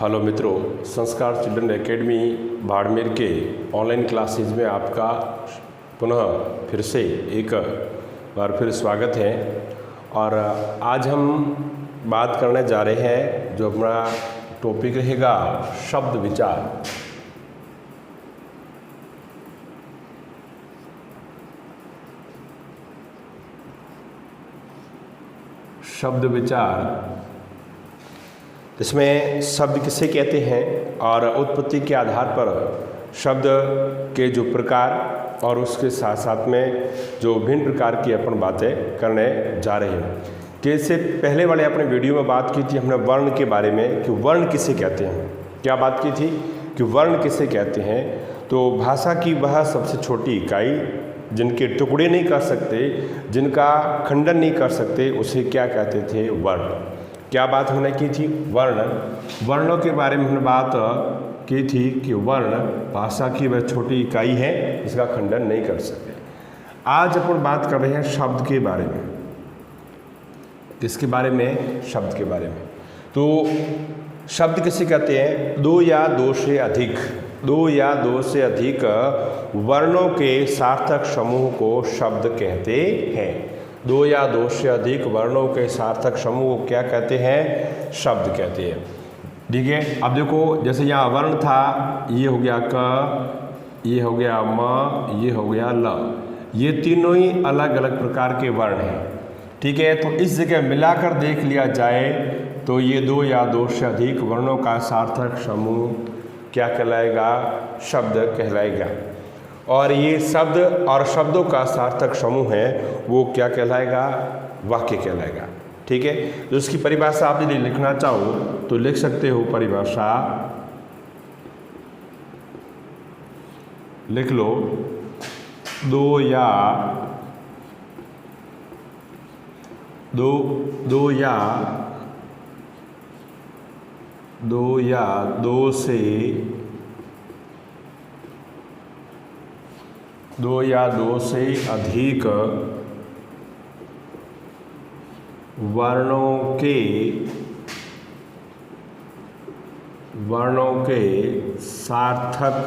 Hello मित्रों, संस्कार children academy Barmer के ऑनलाइन क्लासेज में आपका पुनः फिर से एक बार फिर स्वागत है। और आज हम बात करने जा रहे हैं, जो हमारा टॉपिक रहेगा शब्द विचार। शब्द विचार, इसमें शब्द किसे कहते हैं और उत्पत्ति के आधार पर शब्द के जो प्रकार और उसके साथ साथ में जो भिन्न प्रकार की अपन बातें करने जा रहे हैं। जैसे पहले वाले अपने वीडियो में बात की थी हमने वर्ण के बारे में कि वर्ण किसे कहते हैं। क्या बात की थी कि वर्ण किसे कहते हैं? तो भाषा की वह सबसे छोटी इकाई जिनके टुकड़े नहीं कर सकते, जिनका खंडन नहीं कर सकते, उसे क्या कहते थे? वर्ण। क्या बात हमने की थी? वर्ण। वर्णों के बारे में हमने बात की थी कि वर्ण भाषा की वह छोटी इकाई है जिसका खंडन नहीं कर सकते। आज अपन बात कर रहे हैं शब्द के बारे में। किसके बारे में? शब्द के बारे में। तो शब्द किसे कहते हैं? दो या दो से अधिक वर्णों के सार्थक समूह को शब्द कहते हैं। दो या दो से अधिक वर्णों के सार्थक समूह को क्या कहते हैं? शब्द कहते हैं। ठीक है, अब देखो जैसे यहाँ वर्ण था, ये हो गया क, ये हो गया म, ये हो गया ल। ये तीनों ही अलग अलग प्रकार के वर्ण हैं। ठीक है, तो इस जगह मिलाकर देख लिया जाए तो ये दो या दो से अधिक वर्णों का सार्थक समूह क्या कहलाएगा? शब्द कहलाएगा। और ये शब्द और शब्दों का सार्थक समूह है वो क्या कहलाएगा? वाक्य कहलाएगा। ठीक है, तो इसकी परिभाषा आप यदि लिखना चाहो तो लिख सकते हो। परिभाषा लिख लो। दो या दो से अधिक वर्णों के सार्थक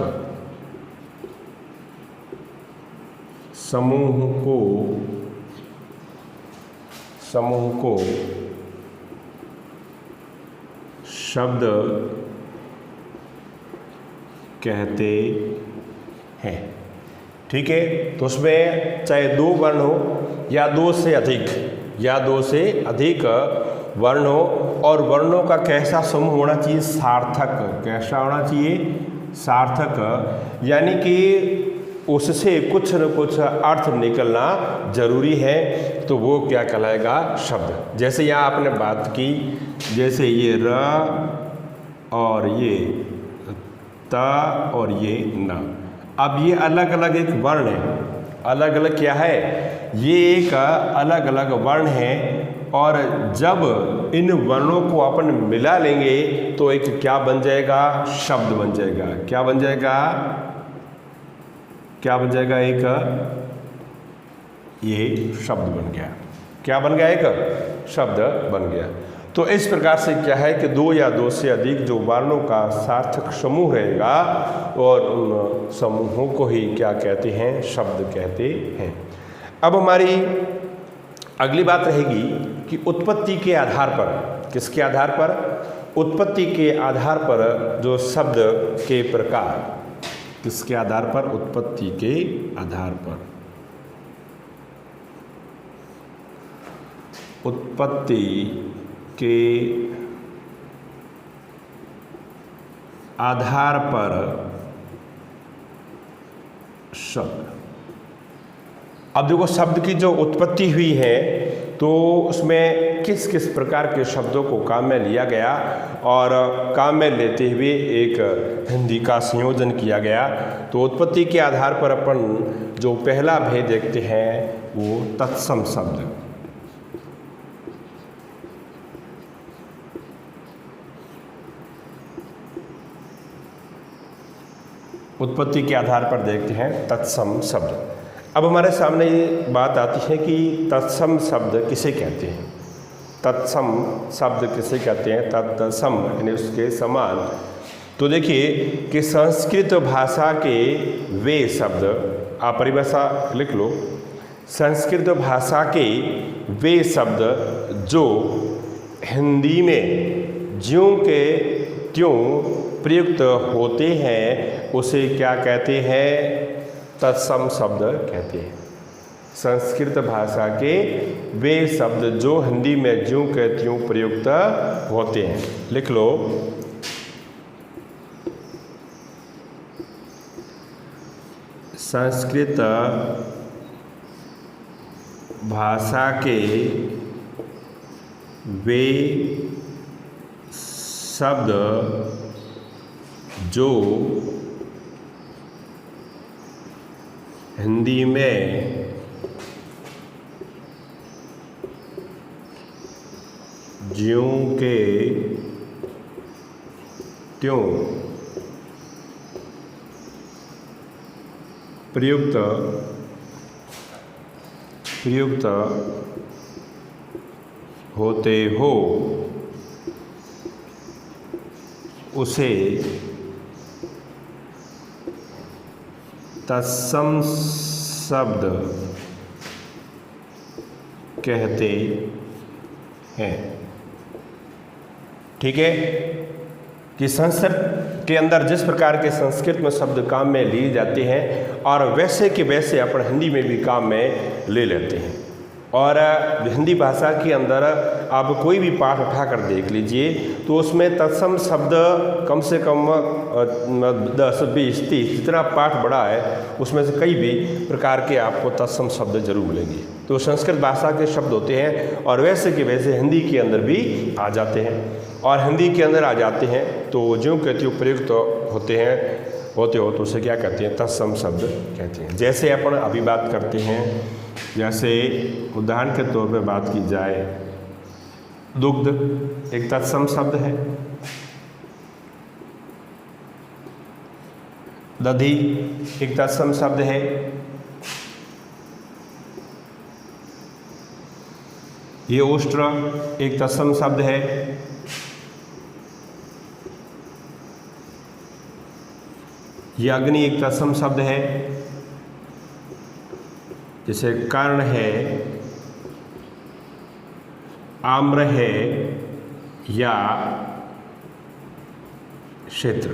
समूह को शब्द कहते हैं। ठीक है, तो उसमें चाहे दो वर्ण हो या दो से अधिक वर्ण हो, और वर्णों का कैसा समूह होना चाहिए? सार्थक। कैसा होना चाहिए? सार्थक, यानी कि उससे कुछ न कुछ अर्थ निकलना जरूरी है, तो वो क्या कहलाएगा? शब्द। जैसे यहाँ आपने बात की, जैसे ये र और ये त और ये न। अब ये अलग अलग एक वर्ण है। अलग अलग क्या है? ये एक अलग अलग वर्ण है, और जब इन वर्णों को अपन मिला लेंगे तो एक क्या बन जाएगा? शब्द बन जाएगा। क्या बन जाएगा? एक ये शब्द बन गया। क्या बन गया? एक शब्द बन गया। तो इस प्रकार से क्या है कि दो या दो से अधिक जो वर्णों का सार्थक समूह रहेगा, और उन समूहों को ही क्या कहते हैं? शब्द कहते हैं। अब हमारी अगली बात रहेगी कि उत्पत्ति के आधार पर। किसके आधार पर? उत्पत्ति के आधार पर जो शब्द के प्रकार। किसके आधार पर? उत्पत्ति के आधार पर। उत्पत्ति के आधार पर शब्द। अब देखो, शब्द की जो उत्पत्ति हुई है तो उसमें किस किस प्रकार के शब्दों को काम में लिया गया, और काम में लेते हुए एक हिंदी का संयोजन किया गया। तो उत्पत्ति के आधार पर अपन जो पहला भेद देखते हैं वो तत्सम शब्द। उत्पत्ति के आधार पर देखते हैं तत्सम शब्द। अब हमारे सामने ये बात आती है कि तत्सम शब्द किसे कहते हैं? तत्सम शब्द किसे कहते हैं? तत्सम यानी उसके समान। तो देखिए कि संस्कृत भाषा के वे शब्द, आप परिभाषा लिख लो, संस्कृत भाषा के वे शब्द जो हिंदी में ज्यों के त्यों प्रयुक्त होते हैं उसे क्या कहते हैं? तत्सम शब्द कहते हैं। संस्कृत भाषा के वे शब्द जो हिंदी में ज्यों के त्यों प्रयुक्त होते हैं, लिख लो, संस्कृत भाषा के वे शब्द जो हिंदी में ज्यों के त्यों प्रयुक्त होते हो उसे तत्सम शब्द कहते हैं। ठीक है कि संस्कृत के अंदर जिस प्रकार के संस्कृत में शब्द काम में लिए जाते हैं और वैसे के वैसे अपन हिंदी में भी काम में ले लेते हैं। और हिंदी भाषा के अंदर आप कोई भी पाठ उठा कर देख लीजिए तो उसमें तत्सम शब्द कम से कम 10, 20, 30 जितना पाठ बड़ा है उसमें से कई भी प्रकार के आपको तत्सम शब्द जरूर मिलेंगे। तो संस्कृत भाषा के शब्द होते हैं और वैसे के वैसे हिंदी के अंदर भी आ जाते हैं, और हिंदी के अंदर आ जाते हैं तो ज्यों के त्यों प्रयुक्त होते हो तो उसे क्या कहते हैं? तत्सम शब्द कहते हैं। जैसे अपन अभी बात करते हैं, जैसे उदाहरण के तौर पे बात की जाए, दुग्ध एक तत्सम शब्द है, दधी एक तत्सम शब्द है, ये उष्ट्र एक तत्सम शब्द है, ये अग्नि एक तत्सम शब्द है, जैसे कर्ण है, आम्र है या क्षेत्र।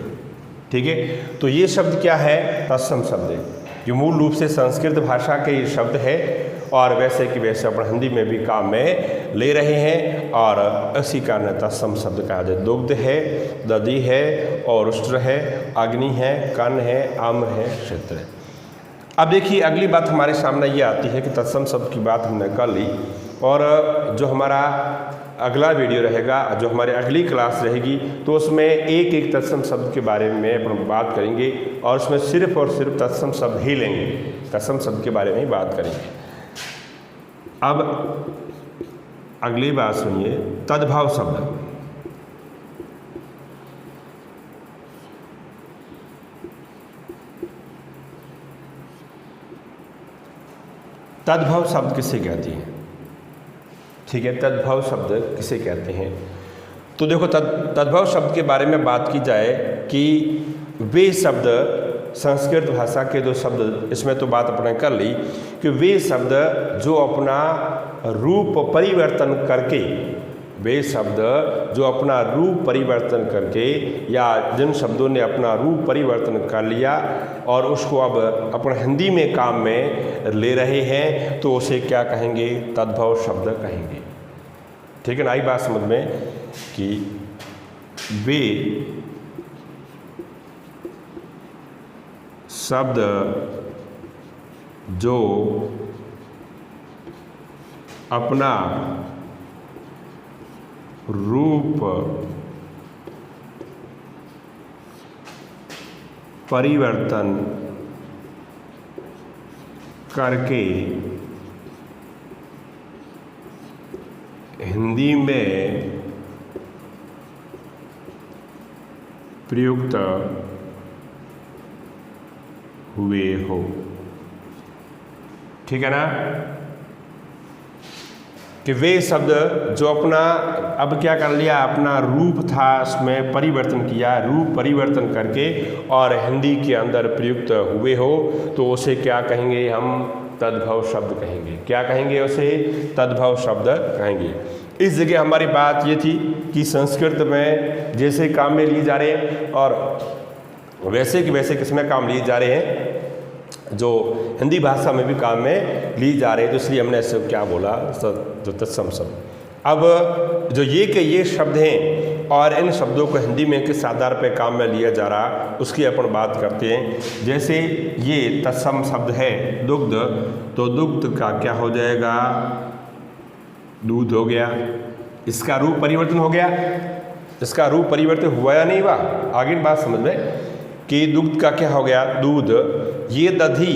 ठीक है, तो ये शब्द क्या है? तत्सम शब्द है, जो मूल रूप से संस्कृत भाषा के ये शब्द है और वैसे कि वैसे अपन हिंदी में भी काम में ले रहे हैं और इसी कारण तत्सम शब्द कहा जाए। दुग्ध है, दधी है, और उष्ट्र है, अग्नि है, कर्ण है, आम्र है, क्षेत्र है। अब देखिए अगली बात हमारे सामने ये आती है कि तत्सम शब्द की बात हमने कर ली, और जो हमारा अगला वीडियो रहेगा, जो हमारी अगली क्लास रहेगी, तो उसमें एक एक तत्सम शब्द के बारे में अपन बात करेंगे और उसमें सिर्फ और सिर्फ तत्सम शब्द ही लेंगे, तत्सम शब्द के बारे में ही बात करेंगे। अब अगली बात सुनिए, तद्भव शब्द। तद्भव शब्द किसे कहते हैं? ठीक है, तद्भव शब्द किसे कहते हैं? तो देखो तद्भव शब्द के बारे में बात की जाए कि वे शब्द संस्कृत भाषा के जो शब्द, इसमें तो बात अपने कर ली कि वे शब्द जो अपना रूप परिवर्तन करके, वे शब्द जो अपना रूप परिवर्तन करके या जिन शब्दों ने अपना रूप परिवर्तन कर लिया और उसको अब अपन हिंदी में काम में ले रहे हैं तो उसे क्या कहेंगे? तद्भव शब्द कहेंगे। ठीक है ना, आई बात समझ में कि वे शब्द जो अपना रूप परिवर्तन करके हिंदी में प्रयुक्त हुए हो। ठीक है ना, कि वे शब्द जो अपना अब क्या कर लिया, अपना रूप था उसमें परिवर्तन किया, रूप परिवर्तन करके और हिंदी के अंदर प्रयुक्त हुए हो तो उसे क्या कहेंगे, हम तद्भव शब्द कहेंगे। क्या कहेंगे उसे? तद्भव शब्द कहेंगे। इस जगह हमारी बात ये थी कि संस्कृत में जैसे काम में लिए जा रहे हैं और वैसे कि वैसे किसमें काम लिए जा रहे हैं, जो हिंदी भाषा में भी काम में ली जा रहे हैं, तो इसलिए हमने ऐसे क्या बोला, जो तत्सम शब्द। अब जो ये के ये शब्द हैं और इन शब्दों को हिंदी में किस आधार पर काम में लिया जा रहा उसकी अपन बात करते हैं। जैसे ये तत्सम शब्द है दुग्ध, तो दुग्ध का क्या हो जाएगा, दूध हो गया। इसका रूप परिवर्तन हो गया, इसका रूप परिवर्तन हुआ या नहीं हुआ, आगे बात समझ में कि दुग्ध का क्या हो गया, दूध। ये दधी,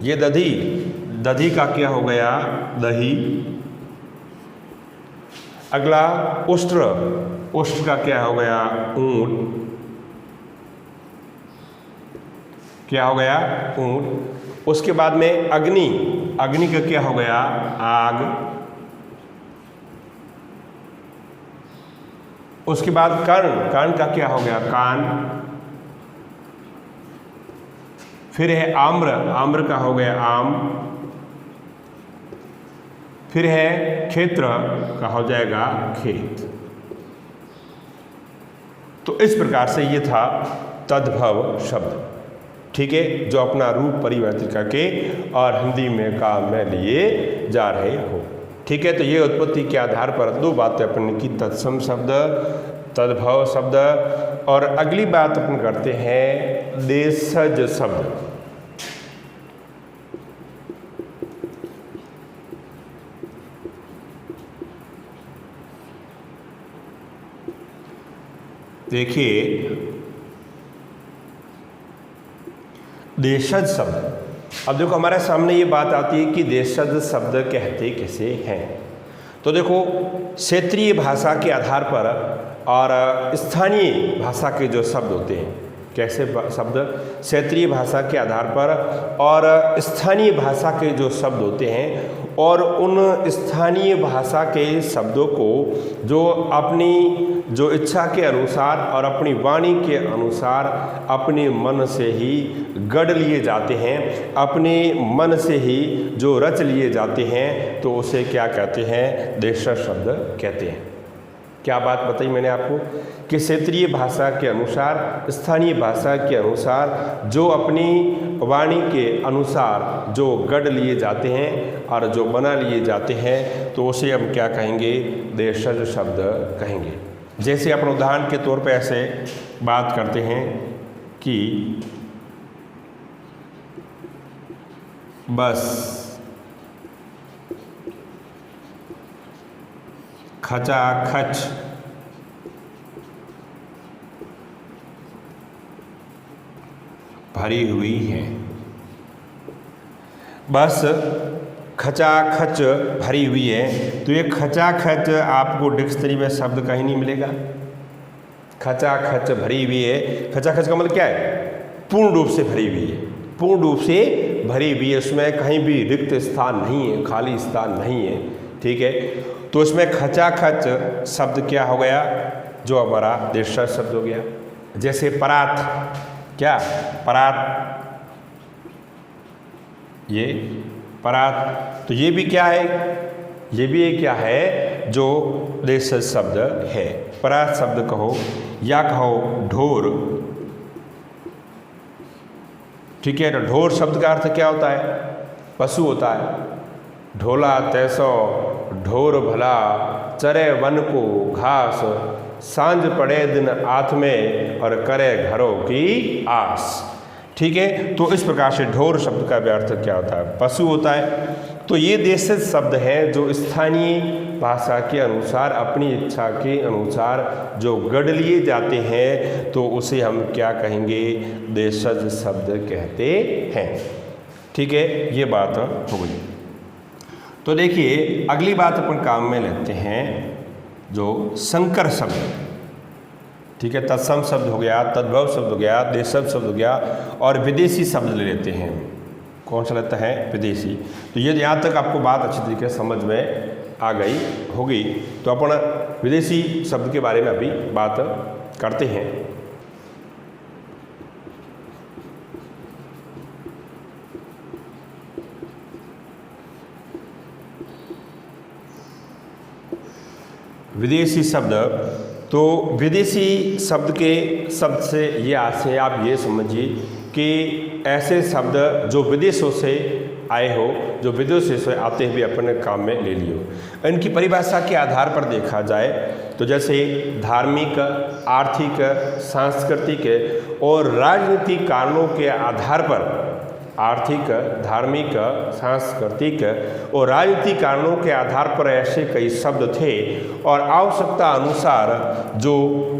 ये दधी, दधी का क्या हो गया, दही। अगला उष्ट्र, उष्ट्र का क्या हो गया, ऊंट। क्या हो गया, ऊंट। उसके बाद में अग्नि, अग्नि का क्या हो गया, आग। उसके बाद कर्ण, कर्ण का क्या हो गया, कान। फिर है आम्र, आम्र का हो गया आम। फिर है क्षेत्र का हो जाएगा खेत। तो इस प्रकार से ये था तद्भव शब्द, ठीक है, जो अपना रूप परिवर्तित करके और हिंदी में काम में लिए जा रहे हो। ठीक है, तो ये उत्पत्ति के आधार पर दो बातें अपन की, तत्सम शब्द, तद्भव शब्द। और अगली बात अपन करते हैं देशज शब्द। देखिए देशज शब्द, अब देखो हमारे सामने ये बात आती है कि देशज शब्द कहते किसे हैं। तो देखो क्षेत्रीय भाषा के आधार पर और स्थानीय भाषा के जो शब्द होते हैं, कैसे शब्द, क्षेत्रीय भाषा के आधार पर और स्थानीय भाषा के जो शब्द होते हैं, और उन स्थानीय भाषा के शब्दों को जो अपनी जो इच्छा के अनुसार और अपनी वाणी के अनुसार अपने मन से ही गढ़ लिए जाते हैं, अपने मन से ही जो रच लिए जाते हैं, तो उसे क्या कहते हैं, देशज शब्द कहते हैं। क्या बात बताई मैंने आपको कि क्षेत्रीय भाषा के अनुसार, स्थानीय भाषा के अनुसार जो अपनी वाणी के अनुसार जो गढ़ लिए जाते हैं और जो बना लिए जाते हैं, तो उसे हम क्या कहेंगे, देशज शब्द कहेंगे। जैसे अपन उदाहरण के तौर पे ऐसे बात करते हैं कि बस खचाखच भरी हुई है। बस खचाखच भरी हुई है, तो ये खचाखच आपको डिक्शनरी में शब्द कहीं नहीं मिलेगा। खचाखच भरी हुई है, खचाखच का मतलब क्या है, पूर्ण रूप से भरी हुई है, पूर्ण रूप से भरी हुई है, उसमें कहीं भी रिक्त स्थान नहीं है, खाली स्थान नहीं है। ठीक है, तो इसमें खचाखच शब्द क्या हो गया, जो हमारा देशज शब्द हो गया। जैसे परात, क्या परात, ये परात, तो ये भी क्या है, ये भी क्या है, जो देशज शब्द है। परात शब्द कहो या कहो ढोर। ठीक है, तो ढोर शब्द का अर्थ क्या होता है, पशु होता है। ढोला तैसो ढोर भला, चरे वन को घास, सांझ पड़े दिन आथ में और करे घरों की आस। ठीक है, तो इस प्रकार से ढोर शब्द का भी अर्थ क्या होता है, पशु होता है। तो ये देशज शब्द है जो स्थानीय भाषा के अनुसार, अपनी इच्छा के अनुसार जो गढ़ लिए जाते हैं, तो उसे हम क्या कहेंगे, देशज शब्द कहते हैं। ठीक है, ये बात हो गई। तो देखिए अगली बात अपन काम में लेते हैं जो संकर शब्द। ठीक है, तत्सम शब्द हो गया, तद्भव शब्द हो गया, देशज शब्द हो गया, और विदेशी शब्द ले लेते हैं। कौन सा लेता है, विदेशी। तो ये यहाँ तक आपको बात अच्छी तरीके से समझ में आ गई होगी। तो अपन विदेशी शब्द के बारे में अभी बात करते हैं। विदेशी शब्द, तो विदेशी शब्द के शब्द से ये आशय आप ये समझिए कि ऐसे शब्द जो विदेशों से आए हो, जो विदेशों से आते हुए अपने काम में ले लियो। इनकी परिभाषा के आधार पर देखा जाए तो जैसे धार्मिक, आर्थिक, सांस्कृतिक और राजनीतिक कारणों के आधार पर, आर्थिक, धार्मिक, सांस्कृतिक और राजनीतिक कारणों के आधार पर ऐसे कई शब्द थे और आवश्यकता अनुसार जो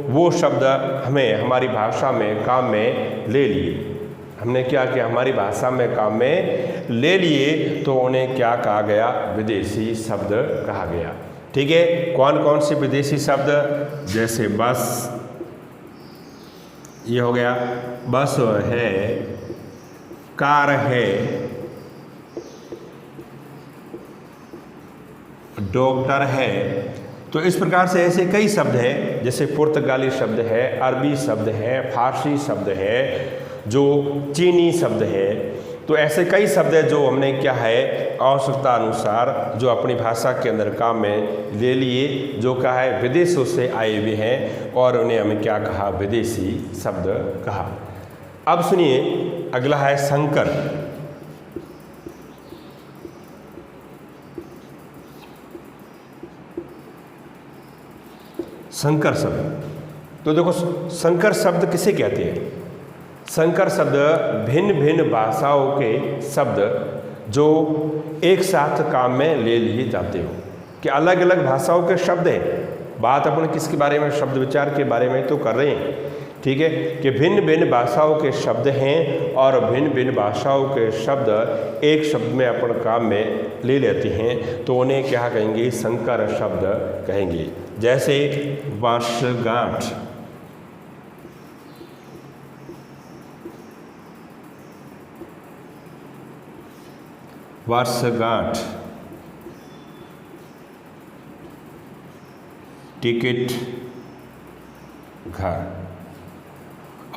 वो शब्द हमें हमारी भाषा में काम में ले लिए। हमने क्या किया, हमारी भाषा में काम में ले लिए तो उन्हें क्या कहा गया, विदेशी शब्द कहा गया। ठीक है, कौन कौन से विदेशी शब्द, जैसे बस, ये हो गया, बस है, कार है, डॉक्टर है। तो इस प्रकार से ऐसे कई शब्द हैं, जैसे पुर्तगाली शब्द है, अरबी शब्द है, फारसी शब्द है, जो चीनी शब्द है। तो ऐसे कई शब्द हैं जो हमने क्या है आवश्यकता अनुसार जो अपनी भाषा के अंदर काम में ले लिए, जो क्या है विदेशों से आए हुए हैं और उन्हें हमें क्या कहा, विदेशी शब्द कहा। अब सुनिए, अगला है संकर। संकर शब्द, तो देखो संकर शब्द किसे कहते हैं। संकर शब्द भिन्न भिन्न भाषाओं के शब्द जो एक साथ काम में ले लिए जाते हो, कि अलग अलग भाषाओं के शब्द हैं। बात अपन किसके बारे में, शब्द विचार के बारे में तो कर रहे हैं। ठीक है, कि भिन्न भिन्न भाषाओं के शब्द हैं और भिन्न भिन्न भाषाओं के शब्द एक शब्द में अपन काम में ले लेते हैं, तो उन्हें क्या कहेंगे, संकर शब्द कहेंगे। जैसे वर्षगांठ, वर्षगांठ, टिकट घर।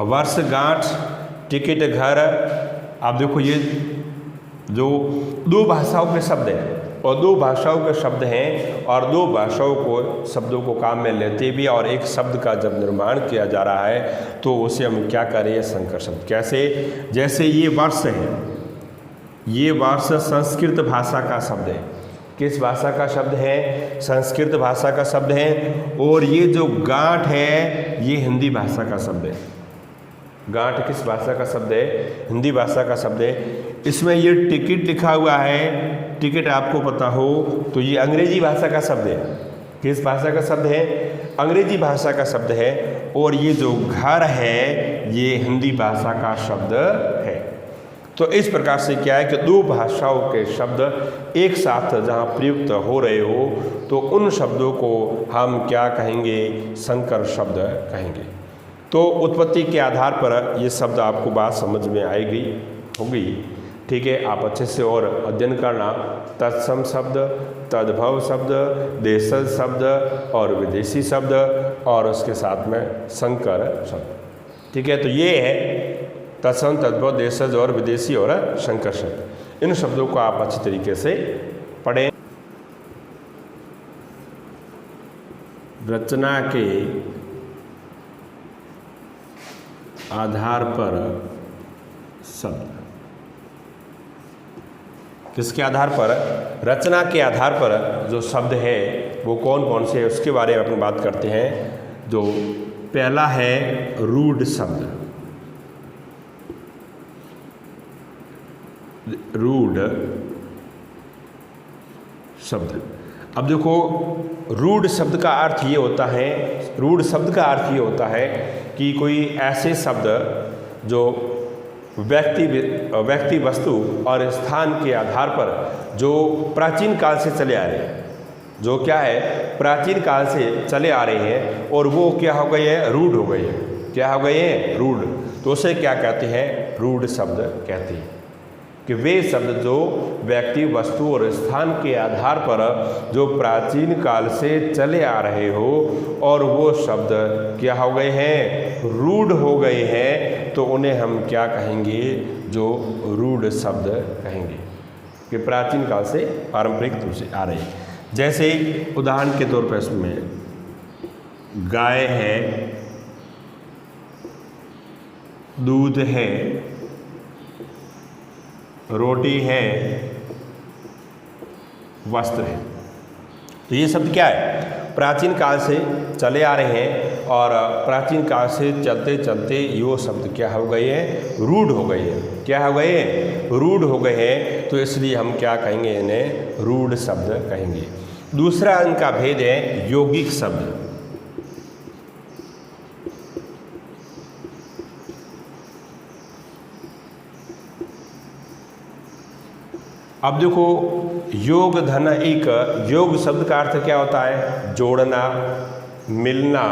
वर्षगांठ, टिकट घर, आप देखो ये जो दो भाषाओं के शब्द हैं और दो भाषाओं के शब्द हैं और दो भाषाओं को शब्दों को काम में लेते भी और एक शब्द का जब निर्माण किया जा रहा है तो उसे हम क्या करें, संकर शब्द। कैसे, जैसे ये वर्ष है, ये वर्ष संस्कृत भाषा का शब्द है। किस भाषा का शब्द है, संस्कृत भाषा का शब्द है। और ये जो गांठ है ये हिंदी भाषा का शब्द है। गांठ किस भाषा का शब्द है, हिंदी भाषा का शब्द है। इसमें ये टिकट लिखा हुआ है, टिकट आपको पता हो तो ये अंग्रेजी भाषा का शब्द है। किस भाषा का शब्द है, अंग्रेजी भाषा का शब्द है। और ये जो घर है ये हिंदी भाषा का शब्द है। तो इस प्रकार से क्या है कि दो भाषाओं के शब्द एक साथ जहाँ प्रयुक्त हो रहे हो तो उन शब्दों को हम क्या कहेंगे, संकर शब्द कहेंगे। तो उत्पत्ति के आधार पर ये शब्द आपको बात समझ में आएगी होगी। ठीक है, आप अच्छे से और अध्ययन करना। तत्सम शब्द, तद्भव शब्द, देशज शब्द और विदेशी शब्द और उसके साथ में संकर शब्द। ठीक है, तो ये है तत्सम, तद्भव, देशज और विदेशी और संकर शब्द। इन शब्दों को आप अच्छी तरीके से पढ़ें। रचना के आधार पर शब्द, किसके आधार पर, रचना के आधार पर जो शब्द है वो कौन कौन से है उसके बारे में अपन बात करते हैं। जो पहला है रूढ़ शब्द, रूढ़ शब्द। अब देखो रूढ़ शब्द का अर्थ ये होता है, रूढ़ शब्द का अर्थ ये होता है कि कोई ऐसे शब्द जो व्यक्ति, वस्तु और स्थान के आधार पर जो प्राचीन काल से चले आ रहे हैं, जो क्या है प्राचीन काल से चले आ रहे हैं और वो क्या हो गए हैं, रूढ़ हो गए हैं। क्या हो गए हैं, रूढ़। तो उसे क्या कहते हैं, रूढ़ शब्द कहते हैं। कि वे शब्द जो व्यक्ति, वस्तु और स्थान के आधार पर जो प्राचीन काल से चले आ रहे हो और वो शब्द क्या हो गए हैं, रूढ़ हो गए हैं, तो उन्हें हम क्या कहेंगे, जो रूढ़ शब्द कहेंगे, कि प्राचीन काल से पारंपरिक रूप से आ रहे हैं। जैसे उदाहरण के तौर पर इसमें गाय है, दूध है, रोटी है, वस्त्र है। तो ये शब्द क्या है, प्राचीन काल से चले आ रहे हैं और प्राचीन काल से चलते चलते ये शब्द क्या हो गए हैं, रूढ़ हो गए हैं। क्या हो गए हैं, रूढ़ हो गए हैं। तो इसलिए हम क्या कहेंगे, इन्हें रूढ़ शब्द कहेंगे। दूसरा इनका भेद है यौगिक शब्द। अब देखो, योग धन एक, योग शब्द का अर्थ क्या होता है, जोड़ना, मिलना,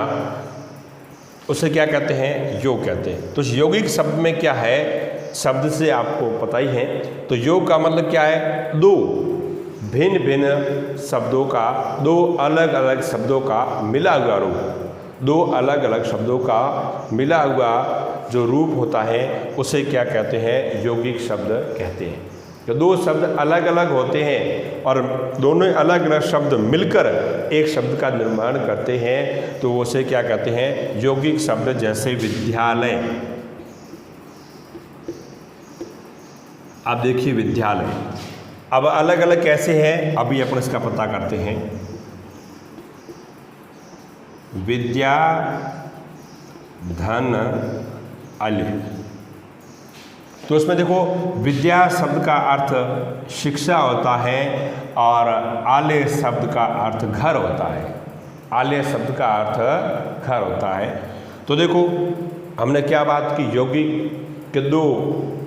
उसे क्या कहते हैं, योग कहते हैं। तो यौगिक शब्द में क्या है, शब्द से आपको पता ही है। तो योग का मतलब क्या है, दो भिन्न भिन्न शब्दों का, दो अलग अलग शब्दों का मिला हुआ रूप, दो अलग अलग शब्दों का मिला हुआ जो रूप होता है उसे क्या कहते हैं, यौगिक शब्द कहते हैं। तो दो शब्द अलग अलग होते हैं और दोनों अलग अलग शब्द मिलकर एक शब्द का निर्माण करते हैं, तो उसे क्या कहते हैं, यौगिक शब्द। जैसे विद्यालय, आप देखिए विद्यालय, अब अलग अलग कैसे हैं, अभी अपन इसका पता करते हैं। विद्या धन आलय, तो उसमें देखो विद्या शब्द का अर्थ शिक्षा होता है और आलय शब्द का अर्थ घर होता है। आलय शब्द का अर्थ घर होता है। तो देखो हमने क्या बात की, यौगिक के दो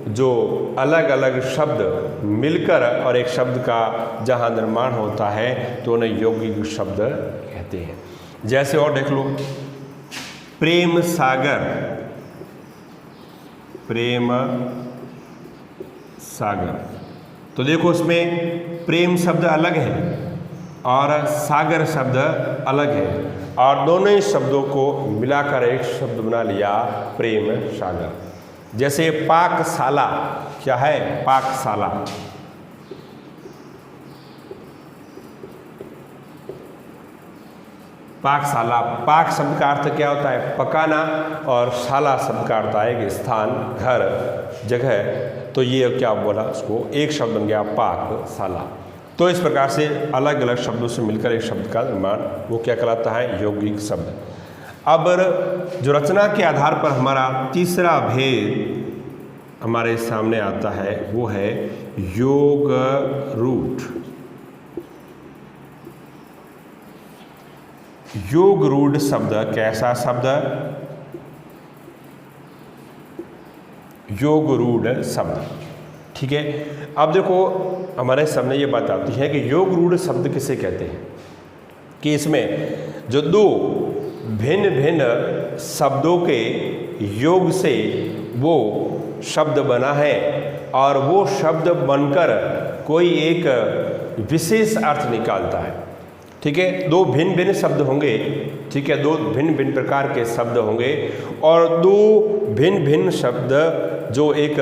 जो अलग अलग शब्द मिलकर और एक शब्द का जहाँ निर्माण होता है तो उन्हें यौगिक शब्द कहते हैं। जैसे और देख लो, प्रेम सागर, प्रेम सागर, तो देखो उसमें प्रेम शब्द अलग है और सागर शब्द अलग है और दोनों ही शब्दों को मिलाकर एक शब्द बना लिया, प्रेम सागर। जैसे पाकशाला, क्या है, पाकशाला, पाकशाला, पाक शब्द का अर्थ क्या होता है, पकाना, और शाला शब्द का अर्थ है कि स्थान, घर, जगह। तो ये क्या बोला, उसको एक शब्द बन गया पाकशाला। तो इस प्रकार से अलग अलग शब्दों से मिलकर एक शब्द का निर्माण वो क्या कहलाता है, यौगिक शब्द। अब जो रचना के आधार पर हमारा तीसरा भेद हमारे सामने आता है वो है योग रूढ़। योग रूढ़ शब्द कैसा शब्द, योग रूढ़ शब्द, ठीक है। अब देखो हमारे सामने ये बात आती है कि योग रूढ़ शब्द किसे कहते हैं, कि इसमें जो दो भिन्न भिन्न शब्दों के योग से वो शब्द बना है और वो शब्द बनकर कोई एक विशेष अर्थ निकालता है, ठीक है। दो भिन्न भिन्न शब्द होंगे, ठीक है, दो भिन्न भिन्न प्रकार के शब्द होंगे और दो भिन्न भिन्न शब्द जो एक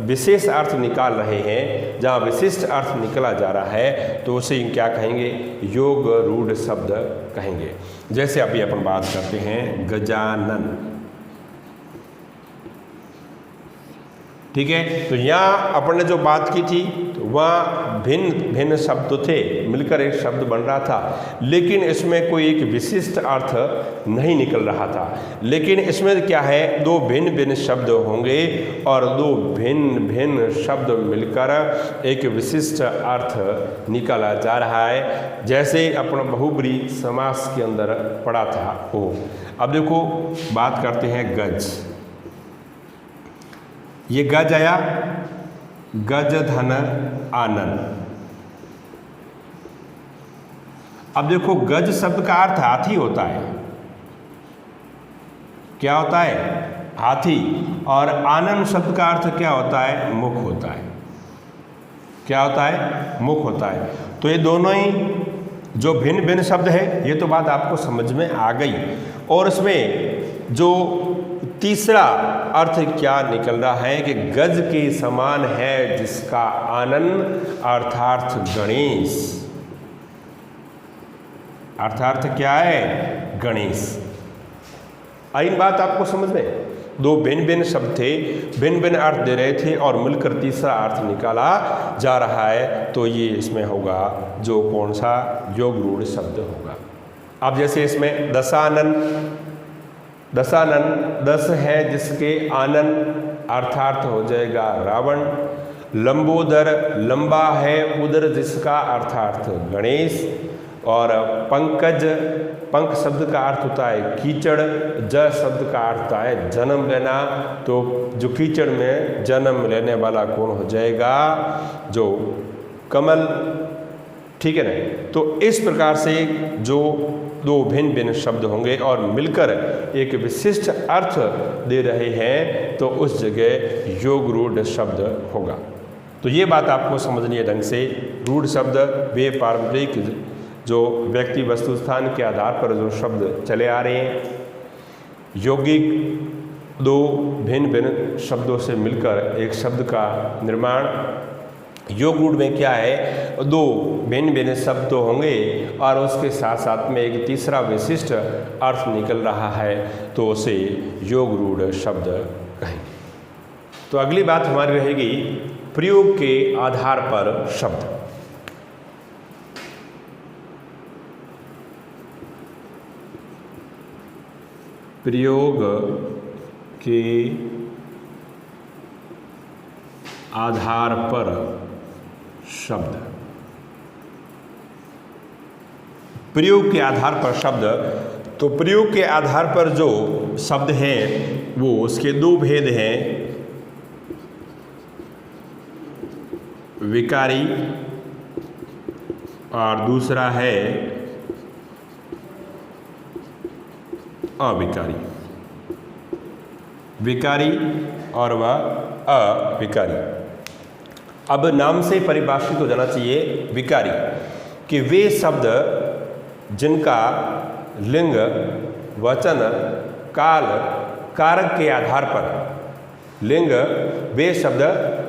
विशेष अर्थ निकाल रहे हैं, जहाँ विशिष्ट अर्थ निकला जा रहा है, तो उसे क्या कहेंगे, योग रूढ़ शब्द कहेंगे। जैसे अभी अपन बात करते हैं गजानन, ठीक है। तो यहाँ अपन ने जो बात की थी तो वहाँ भिन्न भिन्न शब्द थे, मिलकर एक शब्द बन रहा था, लेकिन इसमें कोई एक विशिष्ट अर्थ नहीं निकल रहा था। लेकिन इसमें क्या है, दो भिन्न भिन्न शब्द होंगे और दो भिन्न भिन्न शब्द मिलकर एक विशिष्ट अर्थ निकाला जा रहा है। जैसे अपन बहुब्री समास के अंदर पढ़ा था वो। अब देखो बात करते हैं गज। ये गज आया, गज धन आनन। अब देखो गज शब्द का अर्थ हाथी होता है, क्या होता है, हाथी, और आनन शब्द का अर्थ क्या होता है, मुख होता है। क्या होता है, मुख होता है। तो ये दोनों ही जो भिन्न भिन्न शब्द है, ये तो बात आपको समझ में आ गई। और इसमें जो तीसरा अर्थ क्या निकल रहा है कि गज के समान है जिसका आनंद, अर्थार्थ गणेश। अर्थार्थ क्या है, गणेश। आई बात आपको समझ में? दो भिन्न भिन्न शब्द थे, भिन्न भिन्न अर्थ दे रहे थे और मिलकर तीसरा अर्थ निकाला जा रहा है। तो ये इसमें होगा जो कौन सा योग रूढ़ शब्द होगा। अब जैसे इसमें दशानन, दशानन 10 है जिसके आनंद, अर्थार्थ हो जाएगा रावण। लंबोदर, लंबा है उदर जिसका, अर्थार्थ गणेश। और पंकज, पंक शब्द का अर्थ होता है कीचड़, ज शब्द का अर्थ होता है जन्म लेना। तो जो कीचड़ में जन्म लेने वाला कौन हो जाएगा, जो कमल। ठीक है ना। तो इस प्रकार से जो दो भिन्न भिन्न शब्द होंगे और मिलकर एक विशिष्ट अर्थ दे रहे हैं, तो उस जगह योग रूढ़ शब्द होगा। तो ये बात आपको समझनी है ढंग से। रूढ़ शब्द वे पारंपरिक जो व्यक्ति वस्तु स्थान के आधार पर जो शब्द चले आ रहे हैं। यौगिक दो भिन्न भिन्न शब्दों से मिलकर एक शब्द का निर्माण। योग रूढ़ में क्या है, दो भिन्न भिन्न शब्द तो होंगे और उसके साथ साथ में एक तीसरा विशिष्ट अर्थ निकल रहा है, तो उसे योग रूढ़ शब्द कहेंगे। तो अगली बात हमारी रहेगी प्रयोग के आधार पर शब्द। प्रयोग के आधार पर शब्द। प्रयोग के आधार पर शब्द, तो प्रयोग के आधार पर जो शब्द हैं वो उसके दो भेद हैं, विकारी और दूसरा है अविकारी। विकारी और वह अविकारी। अब नाम से परिभाषित हो जाना चाहिए विकारी, कि वे शब्द जिनका लिंग, वचन, काल, कारक के आधार पर, लिंग, वे शब्द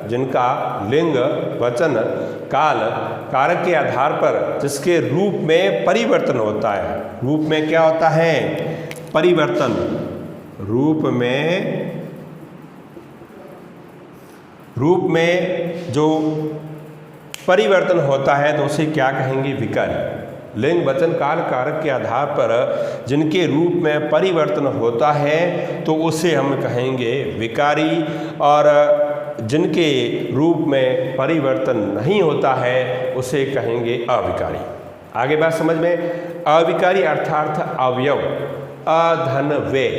जिनका लिंग, वचन, काल, कारक के आधार पर जिसके रूप में परिवर्तन होता है। रूप में क्या होता है, परिवर्तन। रूप में जो परिवर्तन होता है तो उसे क्या कहेंगे, विकारी। लिंग, वचन, काल, कारक के आधार पर जिनके रूप में परिवर्तन होता है तो उसे हम कहेंगे विकारी, और जिनके रूप में परिवर्तन नहीं होता है उसे कहेंगे अविकारी। आगे बात समझ में। अविकारी अर्थार्थ अवयव, अधन व्यय,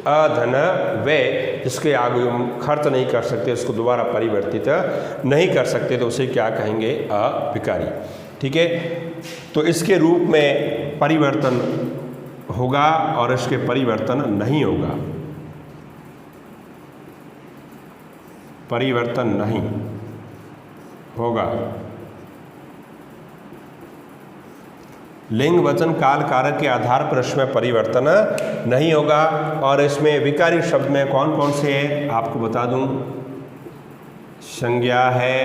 अधन व्यय जिसके आगे हम खर्च नहीं कर सकते, उसको दोबारा परिवर्तित नहीं कर सकते, तो उसे क्या कहेंगे, अविकारी। ठीक है। तो इसके रूप में परिवर्तन होगा और इसके परिवर्तन नहीं होगा, परिवर्तन नहीं होगा। लिंग, वचन, काल, कारक के आधार पर इसमें परिवर्तन नहीं होगा। और इसमें विकारी शब्द में कौन कौन से हैं आपको बता दूं। संज्ञा है,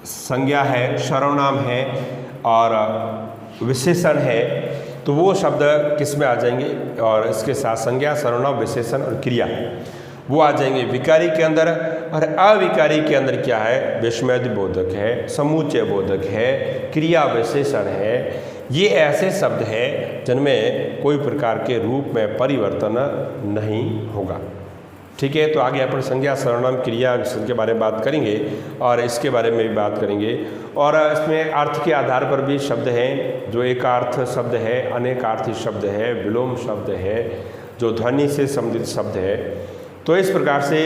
संज्ञा है, सर्वनाम है और विशेषण है। तो वो शब्द किस में आ जाएंगे, और इसके साथ संज्ञा, सर्वनाम, विशेषण और क्रिया वो आ जाएंगे विकारी के अंदर। और अविकारी के अंदर क्या है, विस्मय बोधक है, समुच्चय बोधक है, क्रिया विशेषण है। ये ऐसे शब्द हैं जिनमें कोई प्रकार के रूप में परिवर्तन नहीं होगा। ठीक है। तो आगे अपन संज्ञा, सर्वनाम, क्रिया के बारे में बात करेंगे और इसके बारे में भी बात करेंगे। और इसमें अर्थ के आधार पर भी शब्द हैं, जो एकार्थ शब्द है, अनेकार्थी शब्द है, विलोम शब्द है, जो ध्वनि से संबंधित शब्द है। तो इस प्रकार से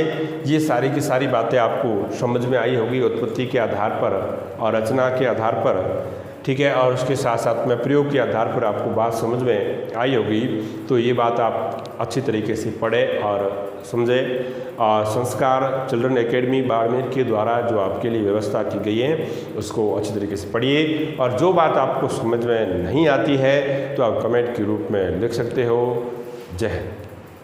ये सारी की सारी बातें आपको समझ में आई होगी उत्पत्ति के आधार पर और रचना के आधार पर। ठीक है, और उसके साथ साथ में प्रयोग के आधार पर आपको बात समझ में आई होगी, तो ये बात आप अच्छी तरीके से पढ़ें और समझें। और संस्कार चिल्ड्रन एकेडमी बाड़मेर के द्वारा जो आपके लिए व्यवस्था की गई है उसको अच्छी तरीके से पढ़िए, और जो बात आपको समझ में नहीं आती है तो आप कमेंट के रूप में लिख सकते हो। जय हिंद।